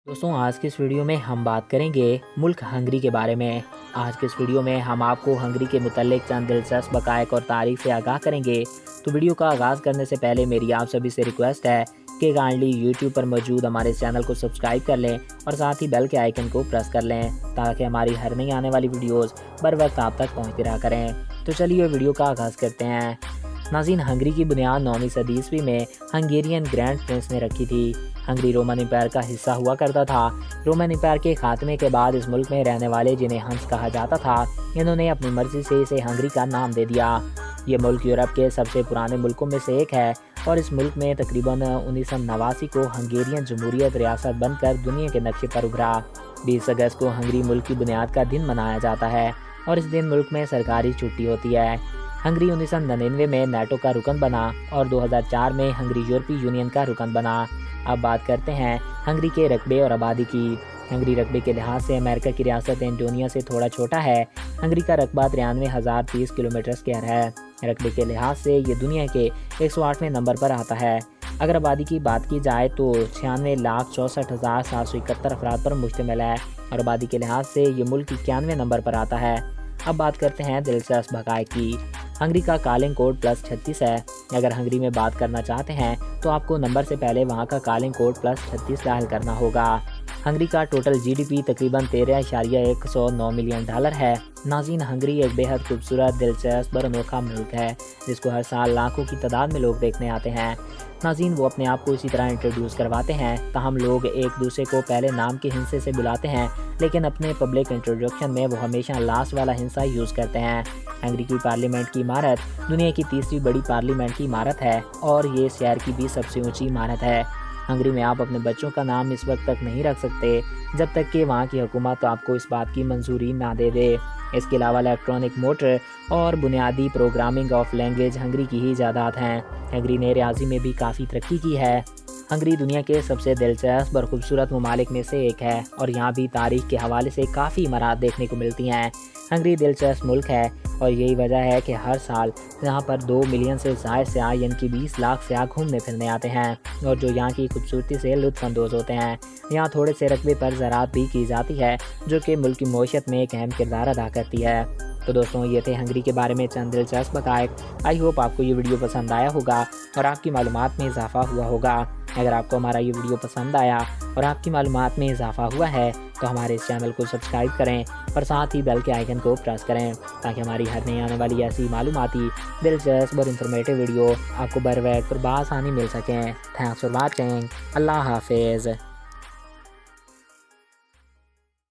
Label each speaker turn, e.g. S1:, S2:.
S1: दोस्तों आज की इस वीडियो में हम बात करेंगे मुल्क हंगरी के बारे में। आज के इस वीडियो में हम आपको हंगरी के मुतल्लिक चंद दिलचस्प हक़ाइक़ और तारीख से आगाह करेंगे। तो वीडियो का आगाज़ करने से पहले मेरी आप सभी से रिक्वेस्ट है कि काइंडली यूट्यूब पर मौजूद हमारे चैनल को सब्सक्राइब कर लें और साथ ही बेल के आइकन को प्रेस कर लें ताकि हमारी हर नई आने वाली वीडियोज़ बर वक्त आप तक पहुँचती रहा करें। तो चलिए वीडियो का आगाज़ करते हैं। नाज़रीन, हंगरी की बुनियाद 9वीं सदी ईस्वी में हंगेरियन ग्रैंड प्रिंस ने रखी थी। हंगरी रोमन एम्पायर का हिस्सा हुआ करता था। रोमन एम्पायर के खात्मे के बाद इस मुल्क में रहने वाले, जिन्हें हंस कहा जाता था, इन्होंने अपनी मर्जी से इसे हंगरी का नाम दे दिया। ये मुल्क यूरोप के सबसे पुराने मुल्कों में से एक है और इस मुल्क में तकरीबन 1989 को हंगेरियन जमहूरियत रियासत बनकर दुनिया के नक्शे पर उभरा। 20 अगस्त को हंगरी मुल्क की बुनियाद का दिन मनाया जाता है और इस दिन मुल्क में सरकारी छुट्टी होती है। हंगरी 1999 में नेटो का रुकन बना और 2004 में हंगरी यूरोपीय यूनियन का रुकन बना। अब बात करते हैं हंगरी के रकबे और आबादी की। हंगरी रकबे के लिहाज से अमेरिका की रियासत एंटोनिया से थोड़ा छोटा है। हंगरी का रकबा 93,030 किलोमीटर स्क्वायर है। रकबे के लिहाज से ये दुनिया के 108वें नंबर पर आता है। अगर आबादी की बात की जाए तो 96,64,771 अफराद पर मुश्तमिल है और आबादी के लिहाज से ये मुल्क 91वें नंबर पर आता है। अब बात करते हैं दिलचस्प हक़ाइक़ की। हंगरी का कॉलिंग कोड +36 है। अगर हंगरी में बात करना चाहते हैं तो आपको नंबर से पहले वहां का कॉलिंग कोड +36 डायल करना होगा। हंगरी का टोटल जीडीपी तकरीबन 13.109 मिलियन डॉलर है। नाज़रीन, हंगरी एक बेहद खूबसूरत, दिलचस्प और अनोखा मुल्क है जिसको हर साल लाखों की तादाद में लोग देखने आते हैं। नाज़रीन, वो अपने आप को इसी तरह इंट्रोड्यूस करवाते हैं ताहम लोग एक दूसरे को पहले नाम के हिस्से से बुलाते हैं, लेकिन अपने पब्लिक इंट्रोडक्शन में वो हमेशा लास्ट वाला हिस्सा यूज़ करते हैं। हंगरी की पार्लियामेंट की इमारत दुनिया की तीसरी बड़ी पार्लियामेंट की इमारत है और ये शहर की भी सबसे ऊंची इमारत है। हंगरी में आप अपने बच्चों का नाम इस वक्त तक नहीं रख सकते जब तक कि वहाँ की हुकूमत आपको इस बात की मंजूरी ना दे दे। इसके अलावा इलेक्ट्रॉनिक मोटर और बुनियादी प्रोग्रामिंग ऑफ लैंग्वेज हंगरी की ही इजादात हैं। हंगरी ने रियाजी में भी काफ़ी तरक्की की है। हंगरी दुनिया के सबसे दिलचस्प और खूबसूरत ममालिक में से एक है और यहाँ भी तारीख के हवाले से काफ़ी इमारत देखने को मिलती हैं। हंगरी दिलचस्प मुल्क है और यही वजह है कि हर साल यहाँ पर 2 मिलियन से ज़ायद सयाह यानी कि 20 लाख सयाह घूमने फिरने आते हैं और जो यहाँ की खूबसूरती से लुत्फ़अंदोज़ होते हैं। यहाँ थोड़े से रकबे पर ज़राअत भी की जाती है जो कि मुल्क की मईशत में एक अहम किरदार अदा करती है। तो दोस्तों, ये थे हंगरी के बारे में चंद दिलचस्प हक़ाइक़। आई होप आपको ये वीडियो पसंद आया होगा और आपकी मालूमात में इजाफ़ा हुआ होगा। अगर आपको हमारा ये वीडियो पसंद आया और आपकी मालूमात में इजाफ़ा हुआ है तो हमारे इस चैनल को सब्सक्राइब करें और साथ ही बेल के आइकन को प्रेस करें ताकि हमारी हर नई आने वाली ऐसी मालूमाती, दिलचस्प और इंफॉर्मेटिव वीडियो आपको बर वक्त और बआसानी मिल सकें। Thanks for watching. अल्लाह हाफिज़।